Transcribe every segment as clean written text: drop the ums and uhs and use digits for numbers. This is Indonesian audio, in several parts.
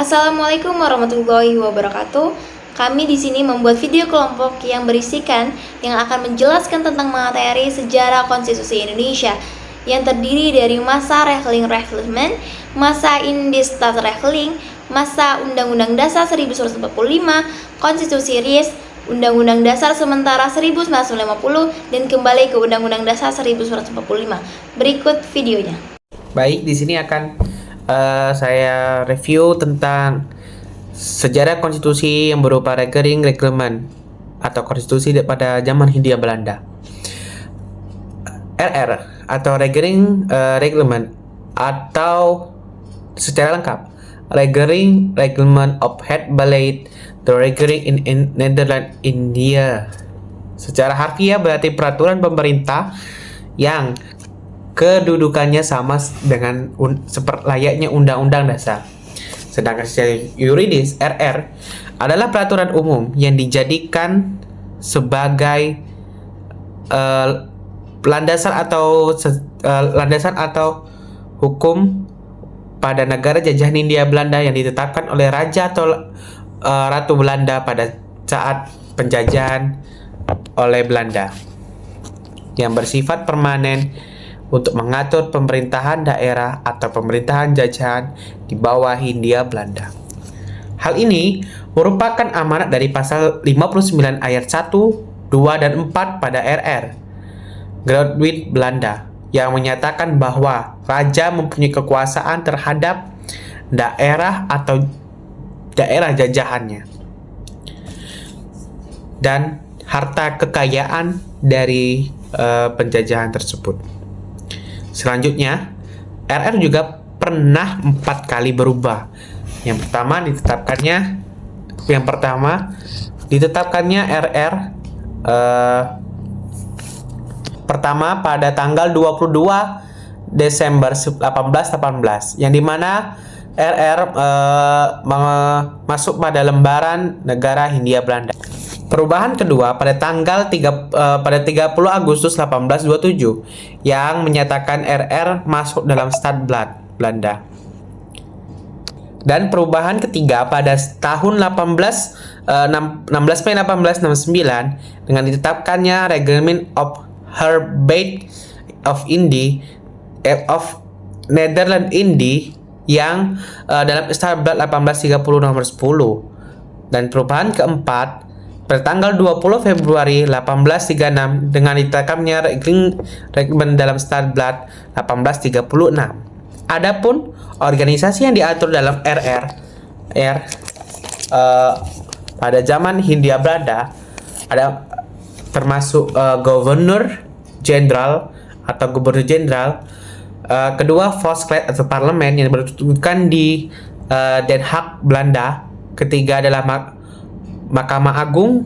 Assalamualaikum warahmatullahi wabarakatuh. Kami di sini membuat video kelompok yang berisikan yang akan menjelaskan tentang materi sejarah Konstitusi Indonesia yang terdiri dari masa Regeling-Regelement, masa Indiestadregeling, masa Undang-Undang Dasar 1945, Konstitusi RIS, Undang-Undang Dasar Sementara 1950, dan kembali ke Undang-Undang Dasar 1945. Berikut videonya. Baik, di sini akan saya review tentang sejarah konstitusi yang berupa Regeling-Regelement atau konstitusi pada zaman Hindia Belanda. RR atau Regeling-Regelement atau secara lengkap Regeling-Reglement of Het Beleid the Regeling in Netherlands India. Secara harfiah berarti peraturan pemerintah yang kedudukannya sama dengan layaknya undang-undang dasar. Sedangkan secara yuridis, RR adalah peraturan umum yang dijadikan sebagai landasan atau hukum pada negara jajahan Hindia Belanda yang ditetapkan oleh raja atau ratu Belanda pada saat penjajahan oleh Belanda, yang bersifat permanen untuk mengatur pemerintahan daerah atau pemerintahan jajahan di bawah Hindia Belanda. Hal ini merupakan amanat dari pasal 59 ayat 1, 2, dan 4 pada RR Grondwet Belanda yang menyatakan bahwa raja mempunyai kekuasaan terhadap daerah atau daerah jajahannya dan harta kekayaan dari penjajahan tersebut. Selanjutnya, RR juga pernah 4 kali berubah. Yang pertama ditetapkannya RR pertama pada tanggal 22 Desember 1818, yang dimana RR masuk pada lembaran negara Hindia Belanda. Perubahan kedua pada tanggal 30 Agustus 1827 yang menyatakan RR masuk dalam Stadblad Belanda. Dan perubahan ketiga pada tahun 16 Mei 1869 dengan ditetapkannya Reglement of Herbate of Netherlands Indy yang dalam Stadblad 1830 nomor 10. Dan perubahan keempat pada tanggal 20 Februari 1836 dengan ditetapkannya Regeling-Reglement dalam Stadblad 1836. Adapun organisasi yang diatur dalam RR pada zaman Hindia Belanda ada termasuk Governor Jenderal atau Gubernur Jenderal, kedua Volksraad atau parlemen yang berkedudukan di Den Haag Belanda, ketiga adalah Mahkamah Agung,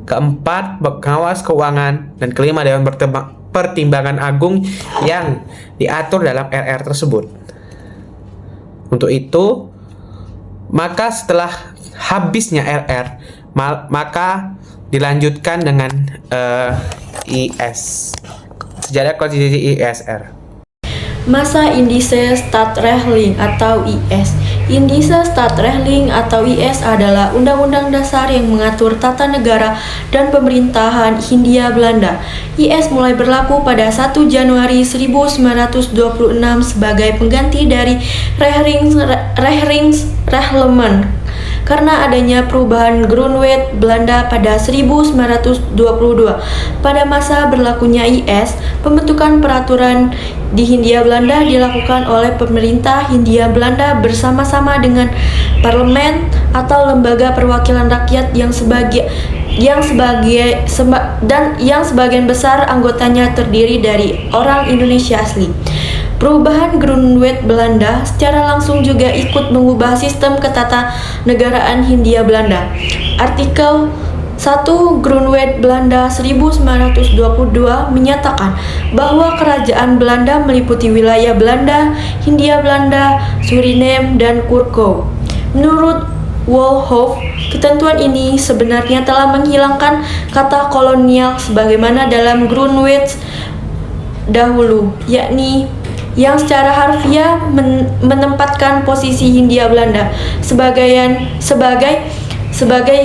keempat pengawas keuangan, dan kelima Dewan Pertimbangan Agung yang diatur dalam RR tersebut. Untuk itu, maka setelah habisnya RR, maka dilanjutkan dengan IS, sejarah konstitusi ISR. Masa Indiestadregeling atau IS. Indiestadregeling atau IS adalah undang-undang dasar yang mengatur tata negara dan pemerintahan Hindia Belanda. IS mulai berlaku pada 1 Januari 1926 sebagai pengganti dari Regeling-Reglement karena adanya perubahan Grondwet Belanda pada 1922. Pada masa berlakunya IS, pembentukan peraturan di Hindia Belanda dilakukan oleh pemerintah Hindia Belanda bersama-sama dengan parlemen atau lembaga perwakilan rakyat yang sebagian besar anggotanya terdiri dari orang Indonesia asli. Perubahan Grondwet Belanda secara langsung juga ikut mengubah sistem ketatanegaraan Hindia Belanda. Artikel 1 Grondwet Belanda 1922 menyatakan bahwa kerajaan Belanda meliputi wilayah Belanda, Hindia Belanda, Suriname, dan Curaçao. Menurut Wolhoff, ketentuan ini sebenarnya telah menghilangkan kata kolonial sebagaimana dalam Grondwet dahulu, yakni yang secara harfiah menempatkan posisi Hindia Belanda sebagai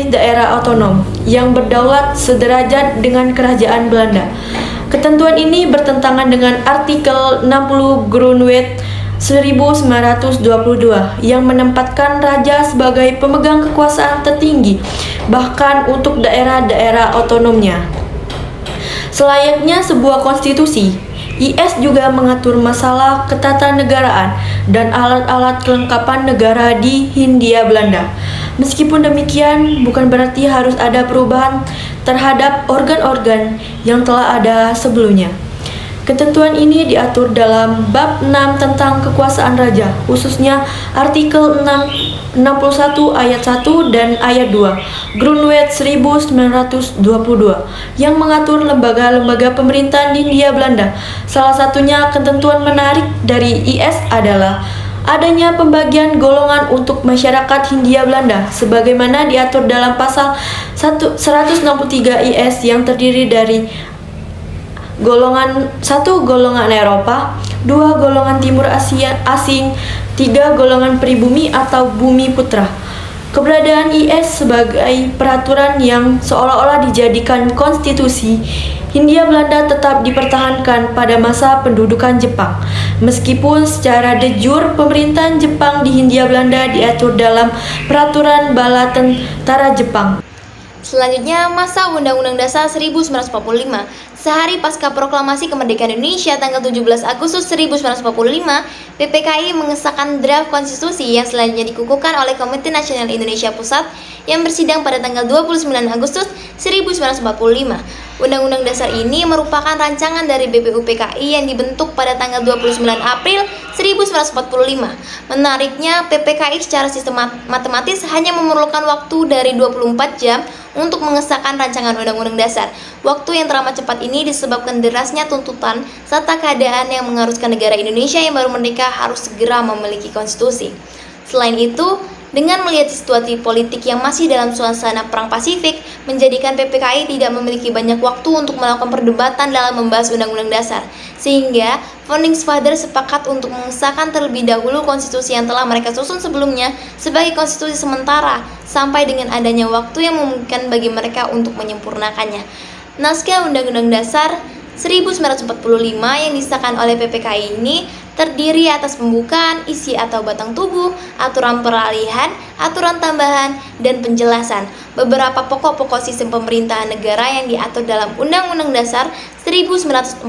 daerah otonom yang berdaulat sederajat dengan kerajaan Belanda. Ketentuan ini bertentangan dengan artikel 60 Grondwet 1922 yang menempatkan raja sebagai pemegang kekuasaan tertinggi bahkan untuk daerah-daerah otonomnya. Selayaknya sebuah konstitusi, IS juga mengatur masalah ketatanegaraan dan alat-alat kelengkapan negara di Hindia Belanda. Meskipun demikian, bukan berarti harus ada perubahan terhadap organ-organ yang telah ada sebelumnya. Ketentuan ini diatur dalam bab 6 tentang kekuasaan raja, khususnya artikel 61 ayat 1 dan ayat 2 Grondwet 1922 yang mengatur lembaga-lembaga pemerintahan di Hindia Belanda. Salah satunya ketentuan menarik dari IS adalah adanya pembagian golongan untuk masyarakat Hindia Belanda sebagaimana diatur dalam pasal 163 IS yang terdiri dari golongan 1 golongan Eropa, 2 golongan Timur Asia asing, 3 golongan pribumi atau bumi putra. Keberadaan IS sebagai peraturan yang seolah-olah dijadikan konstitusi Hindia Belanda tetap dipertahankan pada masa pendudukan Jepang. Meskipun secara de jure pemerintahan Jepang di Hindia Belanda diatur dalam peraturan bala tentara Jepang. Selanjutnya, masa Undang-Undang Dasar 1945. Sehari pasca proklamasi kemerdekaan Indonesia tanggal 17 Agustus 1945, PPKI mengesahkan draft konstitusi yang selanjutnya dikukuhkan oleh Komite Nasional Indonesia Pusat yang bersidang pada tanggal 29 Agustus 1945. Undang-Undang Dasar ini merupakan rancangan dari BPUPKI yang dibentuk pada tanggal 29 April 1945. Menariknya, PPKI secara matematis hanya memerlukan waktu dari 24 jam untuk mengesahkan rancangan Undang-Undang Dasar. Waktu yang teramat cepat ini disebabkan derasnya tuntutan serta keadaan yang mengharuskan negara Indonesia yang baru merdeka harus segera memiliki konstitusi. Selain itu, dengan melihat situasi politik yang masih dalam suasana perang Pasifik, menjadikan PPKI tidak memiliki banyak waktu untuk melakukan perdebatan dalam membahas Undang-Undang Dasar. Sehingga, Founding Fathers sepakat untuk mengesahkan terlebih dahulu konstitusi yang telah mereka susun sebelumnya sebagai konstitusi sementara, sampai dengan adanya waktu yang memungkinkan bagi mereka untuk menyempurnakannya. Naskah Undang-Undang Dasar 1945 yang disahkan oleh PPKI ini terdiri atas pembukaan, isi atau batang tubuh, aturan peralihan, aturan tambahan, dan penjelasan beberapa pokok-pokok sistem pemerintahan negara yang diatur dalam Undang-Undang Dasar 1945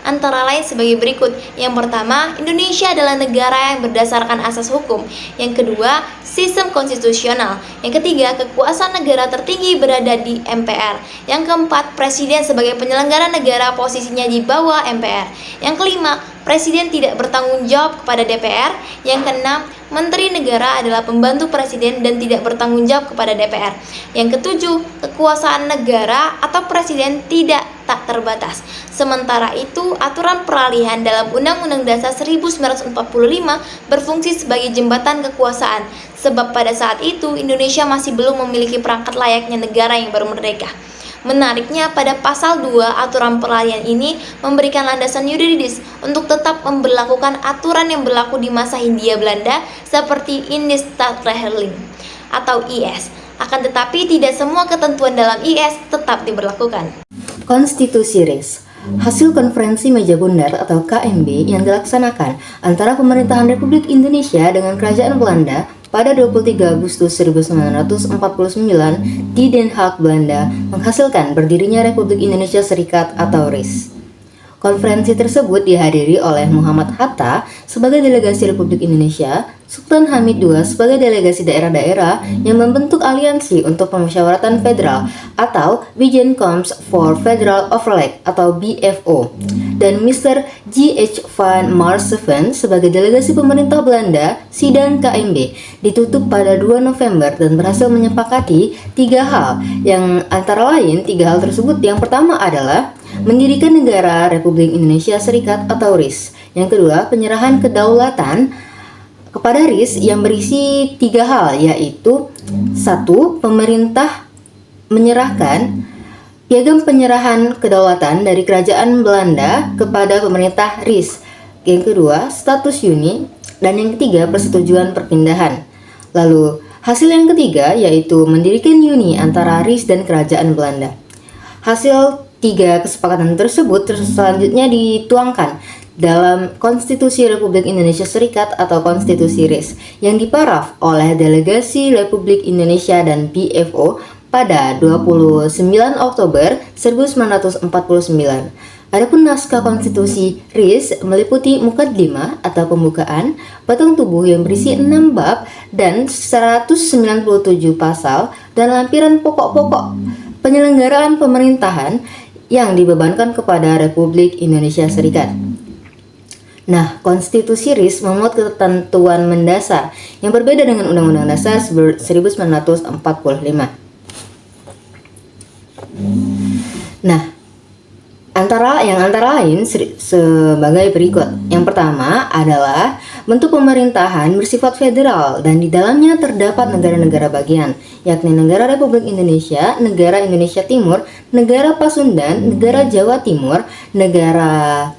antara lain sebagai berikut. Yang pertama, Indonesia adalah negara yang berdasarkan asas hukum. Yang kedua, sistem konstitusional. Yang ketiga, kekuasaan negara tertinggi berada di MPR. Yang keempat, presiden sebagai penyelenggara negara posisinya di bawah MPR. Yang kelima, presiden tidak bertanggung jawab kepada DPR. Yang keenam, menteri negara adalah pembantu presiden dan tidak bertanggung jawab kepada DPR. Yang ketujuh, kekuasaan negara atau presiden tak terbatas. Sementara itu, aturan peralihan dalam Undang-Undang Dasar 1945 berfungsi sebagai jembatan kekuasaan, sebab pada saat itu Indonesia masih belum memiliki perangkat layaknya negara yang baru merdeka. Menariknya, pada pasal 2 aturan peralihan ini memberikan landasan yuridis untuk tetap memberlakukan aturan yang berlaku di masa Hindia Belanda seperti Indiensstadrechtelijk atau IS. Akan tetapi tidak semua ketentuan dalam IS tetap diberlakukan. Konstitusi RIS, hasil konferensi meja bundar atau KMB yang dilaksanakan antara pemerintahan Republik Indonesia dengan Kerajaan Belanda pada 23 Agustus 1949 di Den Haag, Belanda, menghasilkan berdirinya Republik Indonesia Serikat atau RIS. Konferensi tersebut dihadiri oleh Muhammad Hatta sebagai delegasi Republik Indonesia, Sultan Hamid II sebagai delegasi daerah-daerah yang membentuk aliansi untuk pemusyawaratan federal atau Bijeenkomst for Federal Overleg atau BFO, dan Mr. G.H. van Maarschaveen sebagai delegasi pemerintah Belanda. Sidang KMB ditutup pada 2 November dan berhasil menyepakati 3 hal, yang antara lain 3 hal tersebut. Yang pertama adalah mendirikan negara Republik Indonesia Serikat atau RIS. Yang kedua, penyerahan kedaulatan kepada RIS yang berisi 3 hal, yaitu 1. Pemerintah menyerahkan piagam penyerahan kedaulatan dari Kerajaan Belanda kepada pemerintah RIS. yang kedua status uni, dan yang ketiga persetujuan perpindahan. Lalu hasil yang ketiga yaitu mendirikan uni antara RIS dan Kerajaan Belanda. Hasil 3 kesepakatan tersebut selanjutnya dituangkan dalam Konstitusi Republik Indonesia Serikat atau Konstitusi RIS yang diparaf oleh Delegasi Republik Indonesia dan BFO pada 29 Oktober 1949. Adapun naskah konstitusi RIS meliputi mukaddimah atau pembukaan, batang tubuh yang berisi 6 bab dan 197 pasal, dan lampiran pokok-pokok penyelenggaraan pemerintahan yang dibebankan kepada Republik Indonesia Serikat. Nah, konstitusi RIS memuat ketentuan mendasar yang berbeda dengan Undang-Undang Dasar 1945. Nah, antara lain sebagai berikut. Yang pertama adalah bentuk pemerintahan bersifat federal dan di dalamnya terdapat negara-negara bagian, yakni Negara Republik Indonesia, Negara Indonesia Timur, Negara Pasundan, Negara Jawa Timur, Negara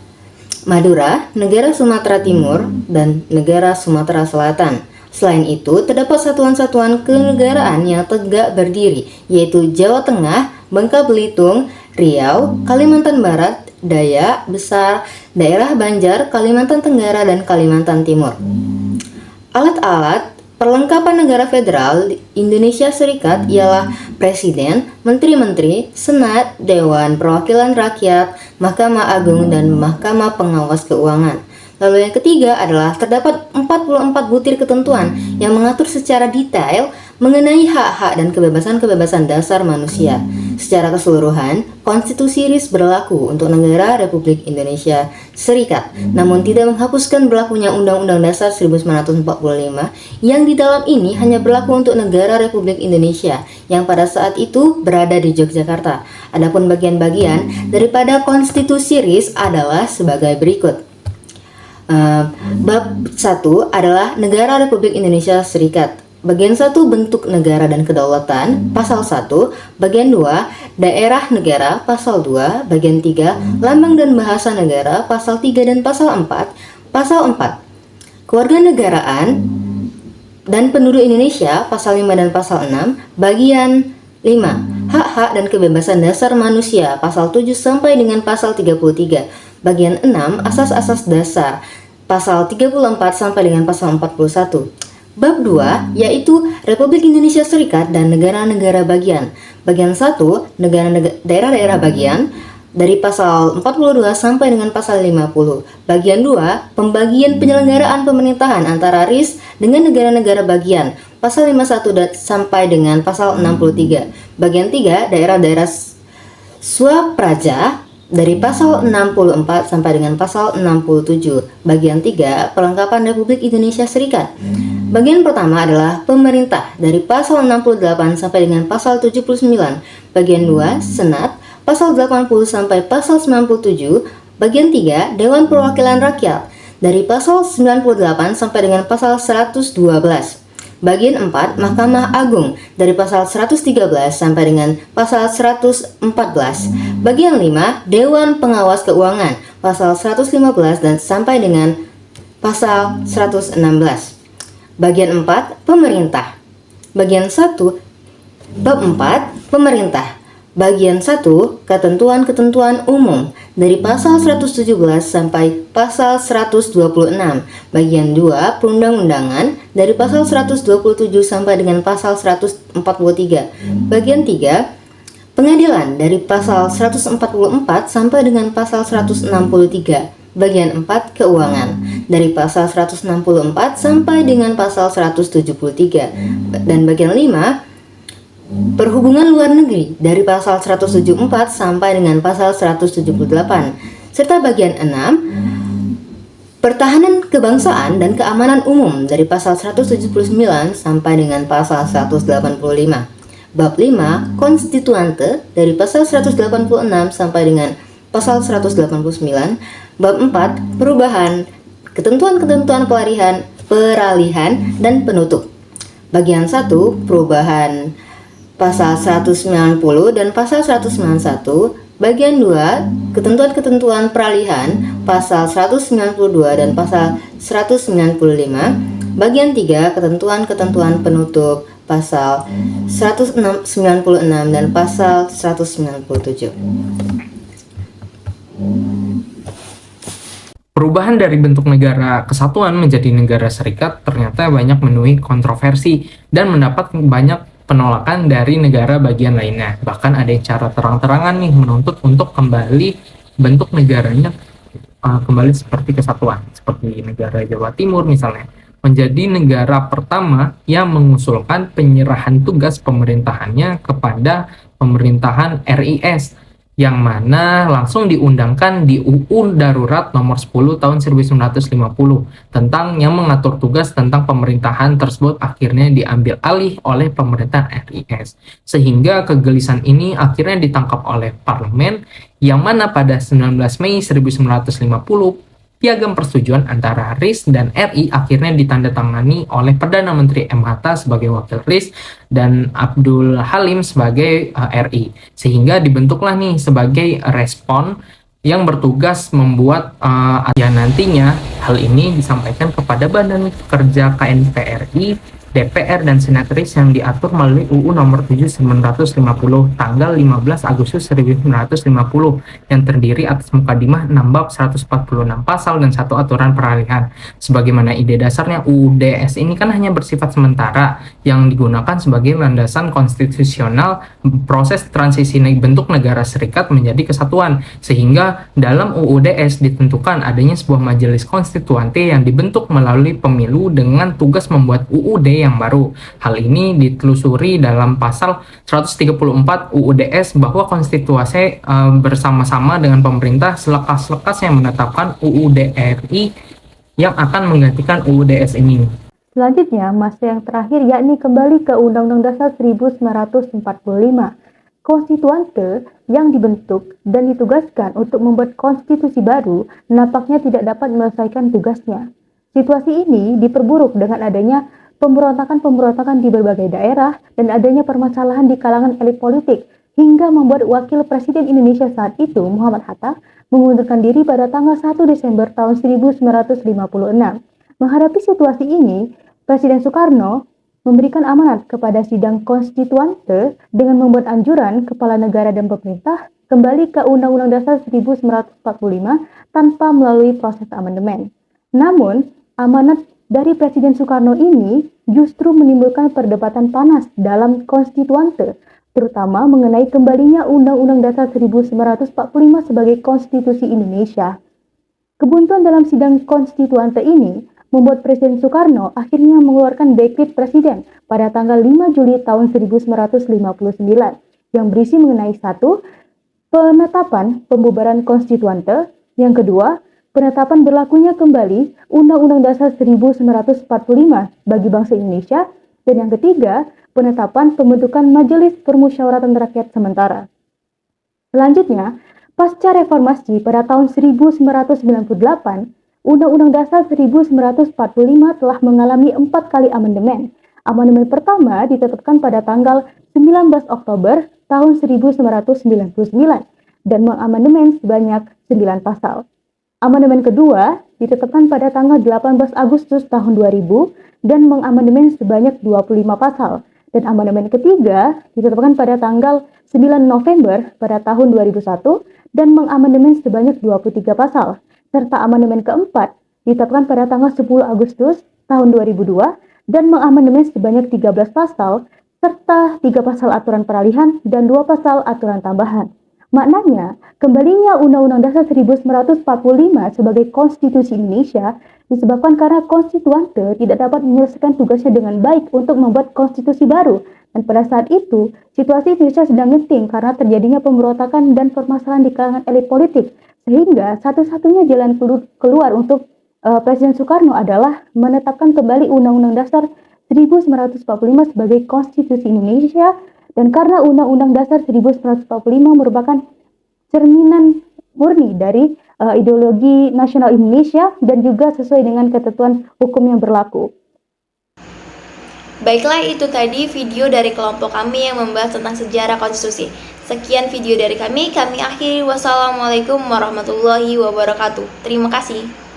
Madura, Negara Sumatera Timur, dan Negara Sumatera Selatan. Selain itu, terdapat satuan-satuan kenegaraan yang tegak berdiri, yaitu Jawa Tengah, Bangka Belitung, Riau, Kalimantan Barat, Dayak, Besar, Daerah Banjar, Kalimantan Tenggara, dan Kalimantan Timur. Alat-alat perlengkapan negara federal Indonesia Serikat ialah Presiden, Menteri-Menteri, Senat, Dewan Perwakilan Rakyat, Mahkamah Agung, dan Mahkamah Pengawas Keuangan. Lalu yang ketiga adalah terdapat 44 butir ketentuan yang mengatur secara detail mengenai hak-hak dan kebebasan-kebebasan dasar manusia. Secara keseluruhan, konstitusi RIS berlaku untuk negara Republik Indonesia Serikat, namun tidak menghapuskan berlakunya Undang-Undang Dasar 1945 yang di dalam ini hanya berlaku untuk negara Republik Indonesia yang pada saat itu berada di Yogyakarta. Adapun bagian-bagian daripada konstitusi RIS adalah sebagai berikut. Bab 1 adalah Negara Republik Indonesia Serikat. Bagian 1 bentuk negara dan kedaulatan, pasal 1. Bagian 2 daerah negara, pasal 2. Bagian 3 lambang dan bahasa negara, pasal 3 dan pasal 4. Pasal 4 kewarganegaraan dan penduduk Indonesia, pasal 5 dan pasal 6. Bagian 5 hak-hak dan kebebasan dasar manusia, pasal 7 sampai dengan pasal 33. Bagian 6 asas-asas dasar, pasal 34 sampai dengan pasal 41. Bab 2 yaitu Republik Indonesia Serikat dan negara-negara bagian. Bagian 1 daerah-daerah bagian dari pasal 42 sampai dengan pasal 50. Bagian 2 pembagian penyelenggaraan pemerintahan antara RIS dengan negara-negara bagian, pasal 51 sampai dengan pasal 63. Bagian 3 daerah-daerah swapraja dari pasal 64 sampai dengan pasal 67. Bagian 3 perlengkapan Republik Indonesia Serikat. Bagian pertama adalah pemerintah dari pasal 68 sampai dengan pasal 79. Bagian 2 Senat pasal 80 sampai pasal 97. Bagian 3 Dewan Perwakilan Rakyat dari pasal 98 sampai dengan pasal 112. Bagian 4 Mahkamah Agung dari pasal 113 sampai dengan pasal 114. Bagian 5 Dewan Pengawas Keuangan pasal 115 dan sampai dengan pasal 116. Bagian 4 Pemerintah. Bagian 1 Bab 4 Pemerintah. Bagian 1 Ketentuan-ketentuan umum dari pasal 117 sampai pasal 126. Bagian 2 Perundang-undangan dari pasal 127 sampai dengan pasal 143. Bagian 3 Pengadilan dari pasal 144 sampai dengan pasal 163. Bagian 4 Keuangan dari pasal 164 sampai dengan pasal 173. Dan bagian 5 Perhubungan luar negeri dari pasal 174 sampai dengan pasal 178, serta bagian 6 Pertahanan kebangsaan dan keamanan umum dari pasal 179 sampai dengan pasal 185. Bab 5 Konstituante dari pasal 186 sampai dengan pasal 189. Bab 4 Perubahan, ketentuan-ketentuan peralihan dan penutup. Bagian 1 Perubahan pasal 190 dan pasal 191. Bagian 2, ketentuan-ketentuan peralihan pasal 192 dan pasal 195. Bagian 3, ketentuan-ketentuan penutup pasal 196 dan pasal 197. Perubahan dari bentuk negara kesatuan menjadi negara serikat ternyata banyak menuai kontroversi dan mendapat banyak penolakan dari negara bagian lainnya. Bahkan ada yang cara terang-terangan nih menuntut untuk kembali bentuk negaranya kembali seperti kesatuan, seperti negara Jawa Timur misalnya, menjadi negara pertama yang mengusulkan penyerahan tugas pemerintahannya kepada pemerintahan RIS, yang mana langsung diundangkan di UU Darurat nomor 10 tahun 1950 tentang yang mengatur tugas tentang pemerintahan tersebut akhirnya diambil alih oleh pemerintahan RIS, sehingga kegelisahan ini akhirnya ditangkap oleh parlemen, yang mana pada 19 Mei 1950 Piagam Persetujuan antara RIS dan RI akhirnya ditandatangani oleh Perdana Menteri M. Hatta sebagai wakil RIS dan Abdul Halim sebagai RI. Sehingga dibentuklah nih sebagai respon yang bertugas membuat yang nantinya hal ini disampaikan kepada Badan Kerja KNPRI, DPR dan Senat RIS yang diatur melalui UU nomor 7 1950 tanggal 15 Agustus 1950 yang terdiri atas mukadimah 6 bab 146 pasal dan 1 aturan peralihan. Sebagaimana ide dasarnya UU DS ini kan hanya bersifat sementara yang digunakan sebagai landasan konstitusional proses transisi bentuk negara serikat menjadi kesatuan, sehingga dalam UU DS ditentukan adanya sebuah majelis konstituante yang dibentuk melalui pemilu dengan tugas membuat UUD yang baru. Hal ini ditelusuri dalam pasal 134 UU DS bahwa konstituasi bersama-sama dengan pemerintah selekas-lekas yang menetapkan UUD RI yang akan menggantikan UUD DS ini. Selanjutnya, masa yang terakhir yakni kembali ke Undang-Undang Dasar 1945. Konstituante yang dibentuk dan ditugaskan untuk membuat konstitusi baru nampaknya tidak dapat menyelesaikan tugasnya. Situasi ini diperburuk dengan adanya pemberontakan-pemberontakan di berbagai daerah dan adanya permasalahan di kalangan elit politik hingga membuat Wakil Presiden Indonesia saat itu, Muhammad Hatta, mengundurkan diri pada tanggal 1 Desember tahun 1956. Menghadapi situasi ini, Presiden Soekarno memberikan amanat kepada sidang konstituante dengan membuat anjuran kepala negara dan pemerintah kembali ke Undang-Undang Dasar 1945 tanpa melalui proses amandemen. Namun, amanat dari Presiden Soekarno ini justru menimbulkan perdebatan panas dalam konstituante, terutama mengenai kembalinya Undang-Undang Dasar 1945 sebagai konstitusi Indonesia. Kebuntuan dalam sidang konstituante ini membuat Presiden Soekarno akhirnya mengeluarkan dekret Presiden pada tanggal 5 Juli tahun 1959 yang berisi mengenai 1. Penetapan pembubaran konstituante, yang kedua, penetapan berlakunya kembali Undang-Undang Dasar 1945 bagi bangsa Indonesia, dan yang ketiga, penetapan pembentukan Majelis Permusyawaratan Rakyat Sementara. Selanjutnya, pasca reformasi pada tahun 1998, Undang-Undang Dasar 1945 telah mengalami 4 kali amandemen. Amandemen pertama ditetapkan pada tanggal 19 Oktober tahun 1999 dan mengamandemen sebanyak 9 pasal. Amandemen kedua ditetapkan pada tanggal 18 Agustus tahun 2000 dan mengamandemen sebanyak 25 pasal. Dan amandemen ketiga ditetapkan pada tanggal 9 November pada tahun 2001 dan mengamandemen sebanyak 23 pasal. Serta amandemen keempat ditetapkan pada tanggal 10 Agustus tahun 2002 dan mengamandemen sebanyak 13 pasal serta 3 pasal aturan peralihan dan 2 pasal aturan tambahan. Maknanya, kembalinya Undang-Undang Dasar 1945 sebagai konstitusi Indonesia disebabkan karena konstituante tidak dapat menyelesaikan tugasnya dengan baik untuk membuat konstitusi baru. Dan pada saat itu, situasi Indonesia sedang genting karena terjadinya pemberontakan dan permasalahan di kalangan elit politik. Sehingga satu-satunya jalan keluar untuk Presiden Soekarno adalah menetapkan kembali Undang-Undang Dasar 1945 sebagai konstitusi Indonesia. Dan karena Undang-Undang Dasar 1945 merupakan cerminan murni dari ideologi nasional Indonesia dan juga sesuai dengan ketentuan hukum yang berlaku. Baiklah, itu tadi video dari kelompok kami yang membahas tentang sejarah konstitusi. Sekian video dari kami akhiri. Wassalamualaikum warahmatullahi wabarakatuh. Terima kasih.